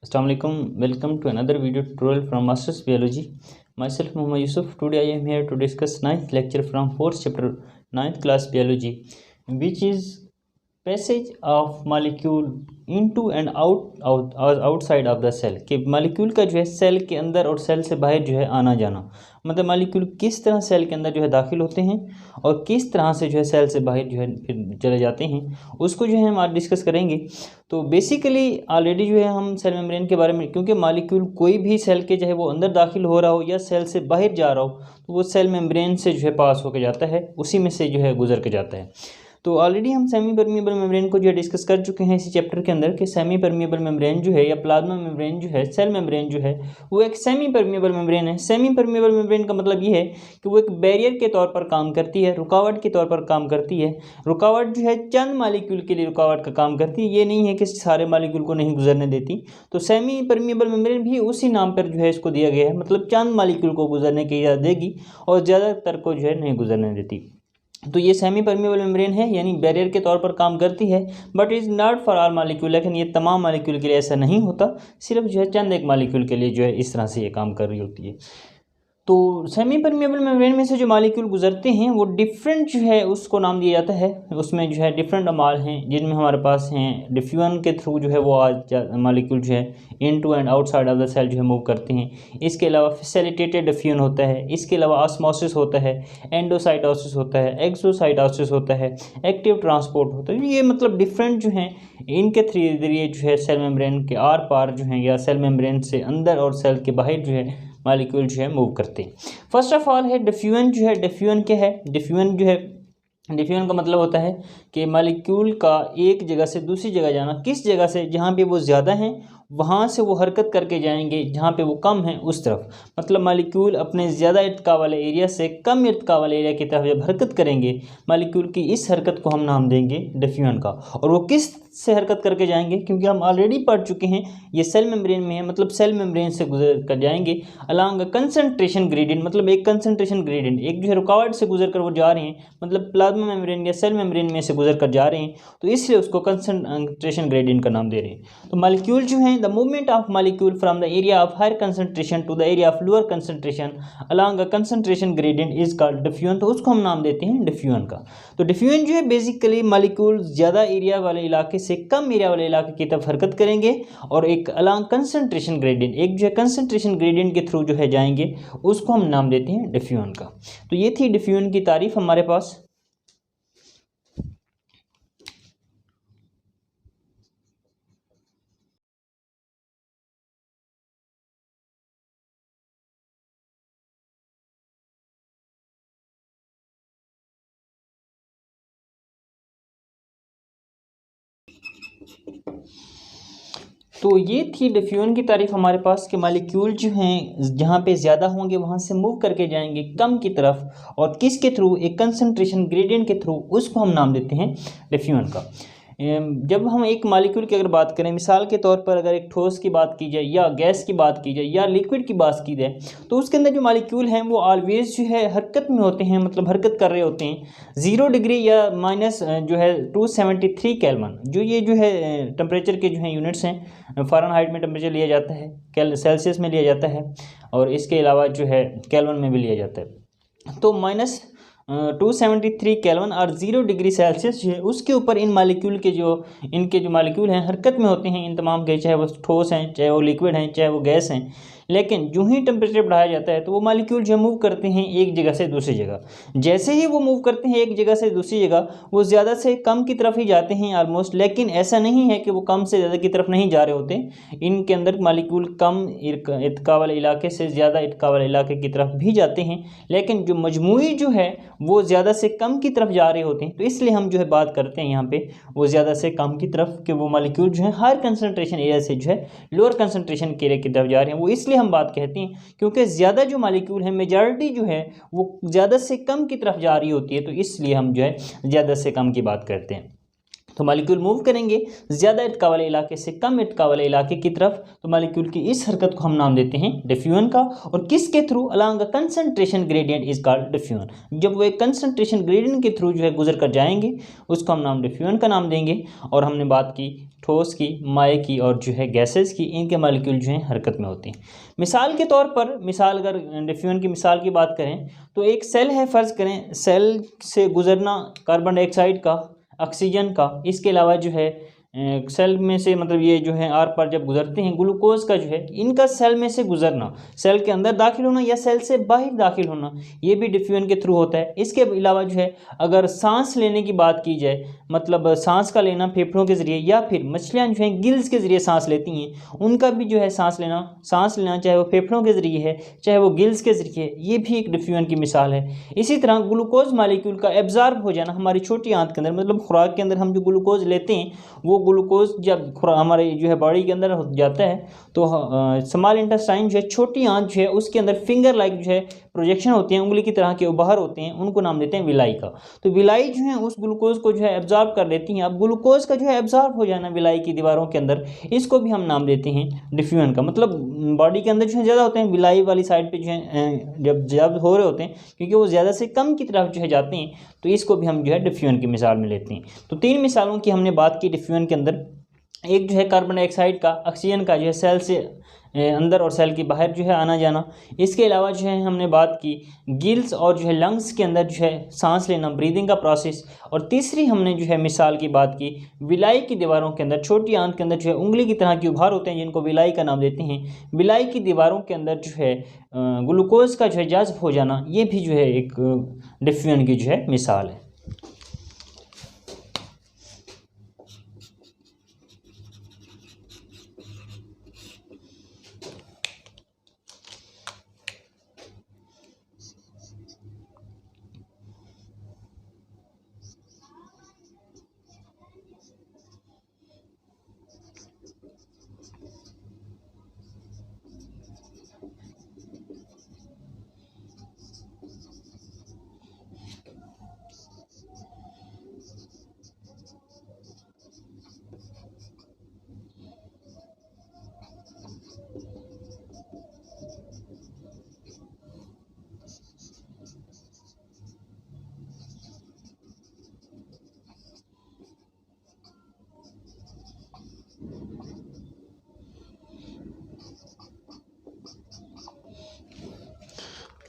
Assalamu alaikum. Welcome to another video tutorial from Masters Biology. Myself Muhammad Yusuf. Today I am here to discuss 9th lecture from 4th chapter 9th class biology, which is passage of molecule into and outside of the cell कि molecule का जो है cell के अंदर और cell से बाहर जो है आना जाना, मतलब मालिक्यूल किस तरह सेल के अंदर जो है दाखिल होते हैं और किस तरह से जो है सेल से बाहर जो है फिर चले जाते हैं, उसको जो है हम आज डिस्कस करेंगे। तो बेसिकली ऑलरेडी जो है हम सेल मेम्ब्रेन के बारे में, क्योंकि मालिक्यूल कोई भी सेल के चाहे वो अंदर दाखिल हो रहा हो या सेल से बाहर जा रहा हो तो वो सेल मेम्ब्रेन से जो है पास होकर जाता है, उसी में से जो है गुजर के जाता है। तो ऑलरेडी हम सेमी परमिएबल मेम्ब्रेन को जो है डिस्कस कर चुके हैं इसी चैप्टर के अंदर कि सेमी परमिएबल मेम्ब्रेन जो है या प्लाज्मा मेम्ब्रेन जो है, सेल मेम्ब्रेन जो है वो एक सेमी परमिएबल मेम्ब्रेन है। सेमी परमिएबल मेम्ब्रेन का मतलब ये है कि वो एक बैरियर के तौर पर काम करती है, रुकावट के तौर पर काम करती है। रुकावट जो है चंद मालिक्यूल के लिए रुकावट का काम करती है, ये नहीं है कि सारे मालिक्यूल को नहीं गुजरने देती। तो सेमी परमिएबल मेम्ब्रेन भी उसी नाम पर जो है इसको दिया गया है, मतलब चंद मालिक्यूल को गुजरने की इजाज़त देगी और ज़्यादातर को जो है नहीं गुजरने देती। तो ये सेमी परमिएबल मेम्ब्रेन है, यानी बैरियर के तौर पर काम करती है, but is not for all molecule. लेकिन ये तमाम मालिक्यूल के लिए ऐसा नहीं होता, सिर्फ जो है चंद एक मालिक्यूल के लिए जो है इस तरह से ये काम कर रही होती है। तो सेमी परमिएबल मेम्ब्रेन में से जो मालिक्यूल गुजरते हैं वो डिफरेंट जो है उसको नाम दिया जाता है। उसमें जो है डिफरेंट अमाल हैं, जिनमें हमारे पास हैं डिफ्यूजन के थ्रू जो है वो आज मालिक्यूल जो है into and outside of the cell जो है मूव करते हैं। इसके अलावा फैसिलिटेटेड डिफ्यूजन होता है, इसके अलावा ऑस्मोसिस होता है, एंडोसाइटोसिस होता है, एक्सोसाइटोसिस होता है, एक्टिव ट्रांसपोर्ट होता है। ये मतलब डिफरेंट जो हैं इनके जरिए जो है सेल मेम्ब्रेन के आर पार जो है या सेल मेम्ब्रेन से अंदर और सेल के बाहर जो है मालिक्यूल जो है मूव करते हैं। फर्स्ट ऑफ ऑल है डिफ्यूजन। जो है डिफ्यूजन क्या है? डिफ्यूजन जो है, डिफ्यूजन का मतलब होता है कि मालिक्यूल का एक जगह से दूसरी जगह जाना। किस जगह से? जहाँ पे वो ज़्यादा हैं वहाँ से वो हरकत करके जाएंगे, जहाँ पे वो कम है उस तरफ। मतलब मालिक्यूल अपने ज़्यादा इर्तिका वाले एरिया से कम इर्तिका वाले एरिया की तरफ जब हरकत करेंगे, मालिक्यूल की इस हरकत को हम नाम देंगे डिफ्यूजन का। और वो किस से हरकत करके जाएंगे? क्योंकि हम ऑलरेडी पढ़ चुके हैं ये सेल मेम्ब्रेन में है, मतलब सेल मेम्ब्रेन से गुजर कर जाएंगे अलॉन्ग अ कंसंट्रेशन ग्रेडियंट, मतलब एक कंसंट्रेशन ग्रेडियंट, एक जो है रुकावट से गुजर कर वो जा रहे हैं, मतलब प्लाज्मा मेम्ब्रेन या सेल मेम्ब्रेन में से गुजर कर जा रहे हैं, तो इसलिए उसको कंसंट्रेशन ग्रेडियंट का नाम दे रहे हैं। तो मालिक्यूल जो है, the movement of molecule from the area of higher concentration to the area of lower concentration along a concentration gradient is called diffusion. तो उसको हम नाम देते हैं डिफ्यूजन का। तो डिफ्यूजन जो है बेसिकली मालिक्यूल ज़्यादा एरिया वाले इलाके से कम एरिया वाले इलाके की तरफ हरकत करेंगे और एक अलॉन्ग कंसंट्रेशन ग्रेडियंट, एक जो है कंसंट्रेशन ग्रेडियंट के थ्रू जो है जाएंगे, उसको हम नाम देते हैं डिफ्यूजन का। तो ये थी डिफ्यूजन की तारीफ हमारे पास। तो ये थी डिफ्यूजन की तारीफ हमारे पास कि मालिक्यूल जो हैं जहाँ पे ज़्यादा होंगे वहाँ से मूव करके जाएंगे कम की तरफ, और किसके थ्रू? एक कंसंट्रेशन ग्रेडियंट के थ्रू, उसको हम नाम देते हैं डिफ्यूजन का। जब हम एक मालिक्यूल की अगर बात करें, मिसाल के तौर पर अगर एक ठोस की बात की जाए या गैस की बात की जाए या लिक्विड की बात की जाए, तो उसके अंदर जो मालिक्यूल हैं वो ऑलवेज जो है हरकत में होते हैं, मतलब हरकत कर रहे होते हैं। 0 डिग्री या माइनस जो है 273 केल्विन, जो ये जो है टेम्परेचर के जो है यूनिट्स हैं, फ़ारेनहाइट में टेम्परेचर लिया जाता है, सेल्सियस में लिया जाता है, और इसके अलावा जो है केल्विन में भी लिया जाता है। तो माइनस 273 केल्विन और 0 डिग्री सेल्सियस जो है उसके ऊपर इन मालिक्यूल के जो इनके जो मालिक्यूल हैं हरकत में होते हैं, इन तमाम के, चाहे वो ठोस हैं, चाहे वो लिक्विड हैं, चाहे वो गैस हैं। लेकिन जो ही टेम्परेचर बढ़ाया जाता है तो वो मालिक्यूल जो मूव करते हैं एक जगह से दूसरी जगह। जैसे ही वो मूव करते हैं एक जगह से दूसरी जगह, वो ज़्यादा से कम की तरफ ही जाते हैं ऑलमोस्ट। लेकिन ऐसा नहीं है कि वो कम से ज़्यादा की तरफ नहीं जा रहे होते, इनके अंदर मालिक्यूल कम इर्तिका वाले इलाके से ज़्यादा इर्तिका वाले इलाके की तरफ भी जाते हैं, लेकिन जो मजमूई जो है वो ज़्यादा से कम की तरफ जा रहे होते हैं। तो इसलिए हम जो है बात करते हैं यहाँ पे वो ज़्यादा से कम की तरफ, कि वो मालिक्यूल जो है हायर कंसंट्रेशन एरिया से जो है लोअर कंसंट्रेशन एरिया की तरफ जा रहे हैं। वो इसलिए हम बात कहते हैं क्योंकि ज़्यादा जो मालिक्यूल है, मेजॉरिटी जो है वो ज़्यादा से कम की तरफ जा रही होती है, तो इसलिए हम जो है ज़्यादा से कम की बात करते हैं। तो मालिक्यूल मूव करेंगे ज़्यादा इटका वाले इलाके से कम इटका वाले इलाके की तरफ, तो मालिक्यूल की इस हरकत को हम नाम देते हैं डिफ्यूजन का। और किसके through? Along a concentration gradient is called diffusion. जब वो एक कंसंट्रेशन ग्रेडियंट के थ्रू जो है गुजर कर जाएंगे उसको हम नाम डिफ्यूजन का नाम देंगे। और हमने बात की ठोस की, माए की और जो है गैसेस की, इनके मालिक्यूल जो है हरकत में होते हैं। मिसाल के तौर पर, मिसाल अगर डिफ्यूजन की मिसाल की बात करें तो एक सेल है, फ़र्ज़ करें सेल से गुजरना कार्बन डाइऑक्साइड का, ऑक्सीजन का, इसके अलावा जो है सेल में से मतलब ये जो है आर पार जब गुजरते हैं ग्लूकोज का जो है, इनका सेल में से गुजरना, सेल के अंदर दाखिल होना या सेल से बाहर दाखिल होना, ये भी डिफ्यूजन के थ्रू होता है। इसके अलावा जो है अगर सांस लेने की बात की जाए, मतलब सांस का लेना फेफड़ों के ज़रिए, या फिर मछलियाँ जो हैं गिल्स के ज़रिए सांस लेती हैं, उनका भी जो है सांस लेना चाहे वो फेफड़ों के ज़रिए है चाहे वो गिल्स के ज़रिए, ये भी एक डिफ्यूजन की मिसाल है। इसी तरह ग्लूकोज मालिक्यूल का एब्जॉर्ब हो जाना हमारी छोटी आंत के अंदर, मतलब खुराक के अंदर हम जो ग्लूकोज लेते हैं वो ग्लूकोज जब हमारे जो है बॉडी के अंदर हो जाता है तो स्मॉल इंटेस्टाइन जो है, छोटी आंत जो है, उसके अंदर फिंगर लाइक जो है प्रोजेक्शन होते हैं, उंगली की तरह के बाहर होते हैं, उनको नाम देते हैं विलाई का। तो विलाई जो है उस ग्लूकोज को जो है एब्जॉर्ब कर लेती हैं। अब ग्लूकोज का जो है एब्जॉर्ब हो जाना विलाई की दीवारों के अंदर, इसको भी हम नाम देते हैं डिफ्यूजन का। मतलब बॉडी के अंदर जो है ज़्यादा होते हैं, विलाई वाली साइड पे जो है जब हो रहे होते हैं, क्योंकि वो ज़्यादा से कम की तरफ जो है जाते हैं, तो इसको भी हम जो है डिफ्यूजन की मिसाल में लेते हैं। तो 3 मिसालों की हमने बात की डिफ्यूजन के अंदर। एक जो है कार्बन डाइऑक्साइड का, ऑक्सीजन का जो है सेल से अंदर और सेल के बाहर जो है आना जाना। इसके अलावा जो है हमने बात की गिल्स और जो है लंग्स के अंदर जो है सांस लेना, ब्रीदिंग का प्रोसेस। और तीसरी हमने जो है मिसाल की बात की विलाई की दीवारों के अंदर, छोटी आंत के अंदर जो है उंगली की तरह के उभार होते हैं जिनको विलाई का नाम देते हैं। विलाई की दीवारों के अंदर जो है ग्लूकोज का जो है जज्ब हो जाना, ये भी जो है एक डिफ्यूजन की जो है मिसाल है।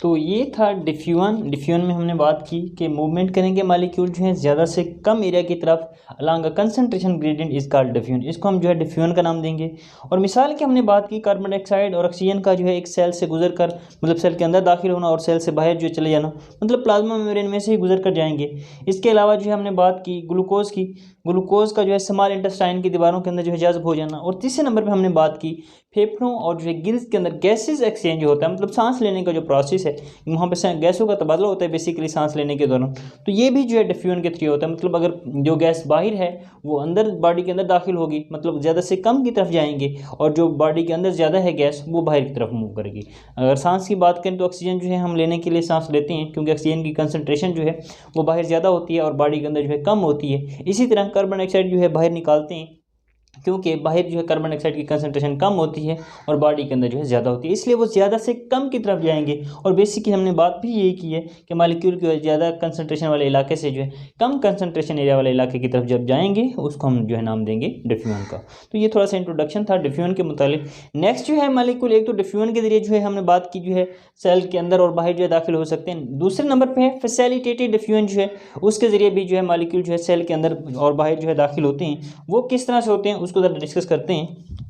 तो ये था डिफ्यूजन में हमने बात की कि मूवमेंट करेंगे मालिक्यूल जो है ज़्यादा से कम एरिया की तरफ along a concentration gradient is called diffusion, इसको हम जो है डिफ्यूजन का नाम देंगे। और मिसाल की हमने बात की कार्बन डाइऑक्साइड और ऑक्सीजन का जो है एक सेल से गुजर कर, मतलब सेल के अंदर दाखिल होना और सेल से बाहर जो चले जाना, मतलब प्लाज्मा मेम्ब्रेन में से ही गुजर कर जाएंगे। इसके अलावा जो है हमने बात की ग्लूकोज का जो है स्मॉल इंटेस्टाइन की दीवारों के अंदर जो है जज्ब हो जाना। और तीसरे नंबर पर हमने बात की फेफड़ों और जो है गिल्स के अंदर गैसेज एक्सचेंज होता है, मतलब सांस लेने का जो प्रोसेस है, वहाँ पे गैसों का तबादला होता है बेसिकली सांस लेने के दौरान। तो ये भी जो है डिफ्यूजन के थ्रू होता है, मतलब अगर जो गैस बाहर है वो अंदर बॉडी के अंदर दाखिल होगी, मतलब ज़्यादा से कम की तरफ जाएंगे, और जो बॉडी के अंदर ज़्यादा है गैस वो बाहर की तरफ मूव करेगी। अगर सांस की बात करें तो ऑक्सीजन जो है हम लेने के लिए सांस लेते हैं, क्योंकि ऑक्सीजन की कंसनट्रेशन जो है वो बाहर ज़्यादा होती है और बॉडी के अंदर जो है कम होती है। इसी तरह कार्बन डाइऑक्साइड जो है बाहर निकालते हैं, क्योंकि बाहर जो है कार्बन डाइऑक्साइड की कंसंट्रेशन कम होती है और बॉडी के अंदर जो है ज़्यादा होती है, इसलिए वो ज़्यादा से कम की तरफ जाएंगे। और बेसिकली हमने बात भी यही की है कि मालिक्यूल की ज़्यादा कंसंट्रेशन वाले इलाके से जो है कम कंसंट्रेशन एरिया वाले इलाके की तरफ जब जाएंगे उसको हम जो है नाम देंगे डिफ्यूजन का। तो ये थोड़ा सा इंट्रोडक्शन था डिफ्यूजन के मुतालिक। नेक्स्ट जो है मालिक्यूल, एक तो डिफ्यूजन के जरिए जो है हमने बात की जो है सेल के अंदर और बाहर जो है दाखिल हो सकते हैं। दूसरे नंबर पर है फैसिलिटेटेड डिफ्यूजन जो है, उसके ज़रिए भी जो है मालिक्यूल जो है सेल के अंदर और बाहर जो है दाखिल होते हैं। वो किस तरह से होते हैं उसको ज़रा डिस्कस करते हैं।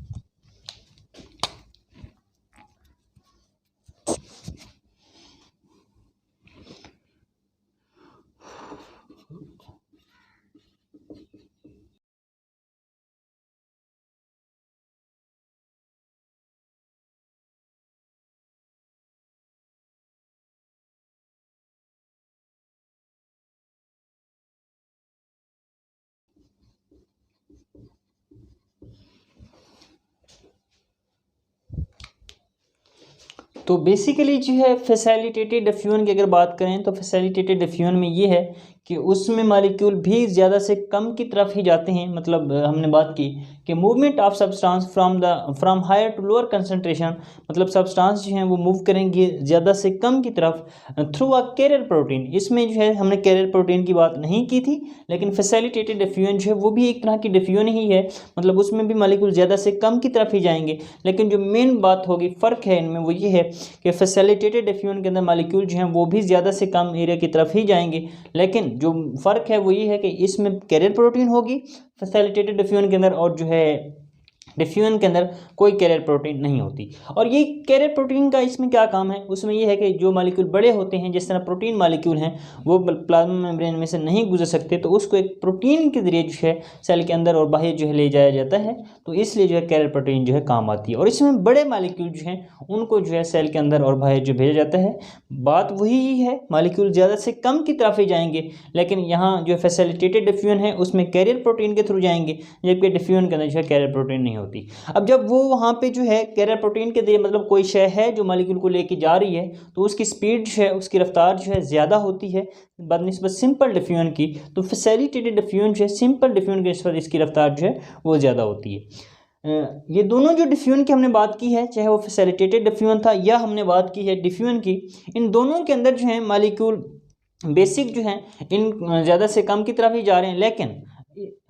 तो बेसिकली जो है फैसिलिटेटेड डिफ्यूजन की अगर बात करें तो फैसिलिटेटेड डिफ्यूजन में ये है कि उसमें मॉलिक्यूल भी ज़्यादा से कम की तरफ ही जाते हैं। मतलब हमने बात की कि movement of substance from higher to lower concentration, मतलब सब्सटेंस जो हैं वो मूव करेंगे ज़्यादा से कम की तरफ थ्रू अ कैरियर प्रोटीन। इसमें जो है हमने कैरियर प्रोटीन की बात नहीं की थी, लेकिन फैसिलिटेटेड डिफ्यूजन जो है वो भी एक तरह की डिफ्यूजन ही है, मतलब उसमें भी मॉलिक्यूल ज़्यादा से कम की तरफ ही जाएंगे। लेकिन जो मेन बात होगी, फ़र्क है इनमें, वो ये है कि फैसिलिटेटेड डिफ्यूजन के अंदर मॉलिक्यूल जो हैं वो भी ज़्यादा से कम एरिया की तरफ ही जाएंगे, लेकिन जो फ़र्क है वो ये है कि इसमें कैरियर प्रोटीन होगी फैसिलिटेटेड डिफ्यूजन के अंदर, और जो है डिफ्यूजन के अंदर कोई कैरियर प्रोटीन नहीं होती। और ये कैरियर प्रोटीन का इसमें क्या काम है, उसमें ये है कि जो मॉलिक्यूल बड़े होते हैं, जिस तरह प्रोटीन मॉलिक्यूल हैं वो प्लाज्मा मेम्ब्रेन में से नहीं गुजर सकते, तो उसको एक प्रोटीन के जरिए जो है सेल के अंदर और बाहर जो है ले जाया जाता है, तो इसलिए जो है कैरियर प्रोटीन जो है काम आती है। और इसमें बड़े मॉलिक्यूल जो हैं उनको जो है सेल के अंदर और बाहर जो भेजा जाता है। बात वही है, मॉलिक्यूल ज़्यादा से कम की तरफ ही जाएंगे, लेकिन यहाँ जो फैसिलिटेटेड डिफ्यूजन है उसमें कैरियर प्रोटीन के थ्रू जाएंगे, जबकि डिफ्यूजन के अंदर जो है कैरियर प्रोटीन नहीं होती। अब जब वो वहाँ पे जो है कैरियर प्रोटीन के दे मतलब कोई शय है जो मॉलिक्यूल को लेके जा रही है, तो उसकी स्पीड जो है, उसकी रफ्तार जो है ज़्यादा होती है बनिस्बत सिंपल डिफ्यूजन की। तो फैसिलिटेटेड डिफ्यूजन जो है सिंपल डिफ्यूजन के निस्बत इसकी रफ्तार जो है वो ज़्यादा होती है। ये दोनों जो डिफ्यूजन की हमने बात की है, चाहे वो फैसिलिटेटेड डिफ्यूजन था या हमने बात की है डिफ्यूजन की, इन दोनों के अंदर जो है मॉलिक्यूल बेसिक जो है इन ज़्यादा से कम की तरफ ही जा रहे हैं, लेकिन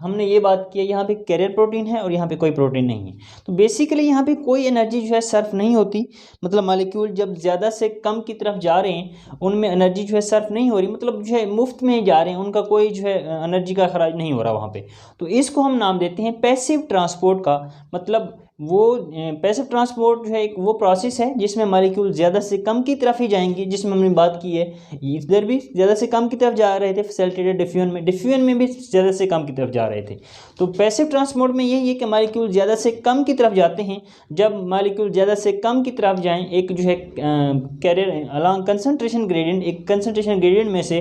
हमने ये बात की है यहाँ पे कैरियर प्रोटीन है और यहाँ पे कोई प्रोटीन नहीं है, तो बेसिकली यहाँ पे कोई एनर्जी जो है सर्फ नहीं होती। मतलब मॉलिक्यूल जब ज़्यादा से कम की तरफ जा रहे हैं उनमें एनर्जी जो है सर्फ नहीं हो रही, मतलब जो है मुफ्त में जा रहे हैं, उनका कोई जो है एनर्जी का खराज नहीं हो रहा वहाँ पे। तो इसको हम नाम देते हैं पैसिव ट्रांसपोर्ट का। मतलब वो पैसिव ट्रांसपोर्ट जो है एक वो प्रोसेस है जिसमें मॉलिक्यूल ज़्यादा से कम की तरफ ही जाएंगे, जिसमें हमने बात की है इधर भी ज़्यादा से कम की तरफ जा रहे थे फैसिलिटेटेड डिफ्यूजन में भी ज़्यादा से कम की तरफ जा रहे थे। तो पैसिव ट्रांसपोर्ट में यही है कि मॉलिक्यूल ज़्यादा से कम की तरफ जाते हैं। जब मॉलिक्यूल ज़्यादा से कम की तरफ जाएँ, एक जो है कैरियर अलॉन्ग कंसंट्रेशन ग्रेडियंट, एक कंसंट्रेशन ग्रेडियंट में से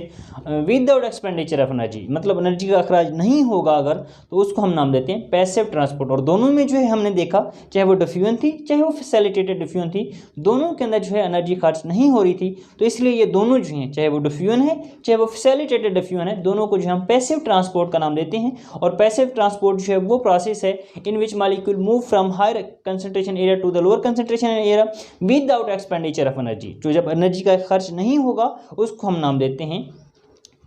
विदाउट एक्सपेंडिचर ऑफ एनर्जी, मतलब एनर्जी का अखराज नहीं होगा अगर, तो उसको हम नाम देते हैं पैसिव ट्रांसपोर्ट। और दोनों में जो है हमने देखा, चाहे वो डिफ्यूजन थी चाहे वो फैसिलिटेटेड डिफ्यूजन थी, दोनों के अंदर जो है एनर्जी खर्च नहीं हो रही थी। तो इसलिए ये दोनों जो हैं, चाहे वो डिफ्यूजन है चाहे वो फैसिलिटेटेड डिफ्यूजन है, दोनों को जो हम पैसिव ट्रांसपोर्ट का नाम देते हैं। और पैसिव ट्रांसपोर्ट जो है वो प्रोसेस है in which molecule move from higher concentration area to the lower concentration area without expenditure of energy. जो जब एनर्जी का खर्च नहीं होगा उसको हम नाम देते हैं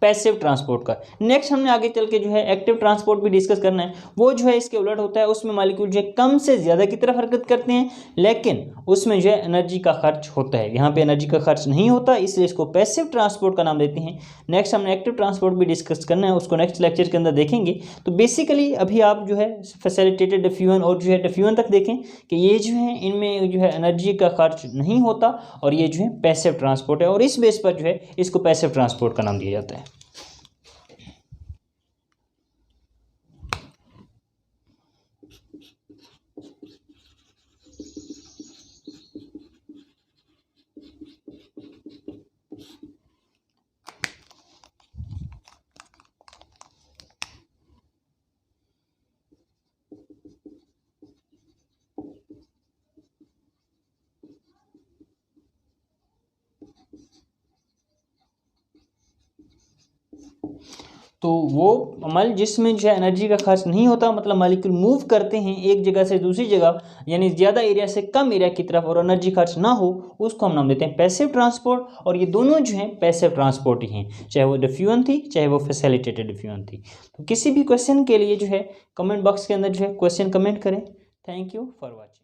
पैसिव ट्रांसपोर्ट का। नेक्स्ट हमने आगे चल के जो है एक्टिव ट्रांसपोर्ट भी डिस्कस करना है। वो जो है इसके उलट होता है, उसमें मॉलिक्यूल जो है कम से ज़्यादा की तरफ हरकत करते हैं, लेकिन उसमें जो है एनर्जी का खर्च होता है। यहाँ पे एनर्जी का खर्च नहीं होता, इसलिए इसको पैसिव ट्रांसपोर्ट का नाम देते हैं। नेक्स्ट हमने एक्टिव ट्रांसपोर्ट भी डिस्कस करना है, उसको नेक्स्ट लेक्चर के अंदर देखेंगे। तो बेसिकली अभी आप जो है फैसिलिटेटेड डिफ्यूजन और जो है डिफ्यूजन तक देखें कि ये जो है इनमें जो है एनर्जी का खर्च नहीं होता, और ये जो है पैसिव ट्रांसपोर्ट है, और इस बेस पर जो है इसको पैसिव ट्रांसपोर्ट का नाम दिया जाता है। तो वो अमल जिसमें जो है एनर्जी का खर्च नहीं होता, मतलब मॉलिक्यूल मूव करते हैं एक जगह से दूसरी जगह, यानी ज़्यादा एरिया से कम एरिया की तरफ, और एनर्जी खर्च ना हो, उसको हम नाम देते हैं पैसिव ट्रांसपोर्ट। और ये दोनों जो हैं पैसिव ट्रांसपोर्ट ही हैं, चाहे वो डिफ्यूजन थी चाहे वो फैसिलिटेटेड डिफ्यूजन थी। तो किसी भी क्वेश्चन के लिए जो है कमेंट बॉक्स के अंदर जो है क्वेश्चन कमेंट करें। Thank you for watching.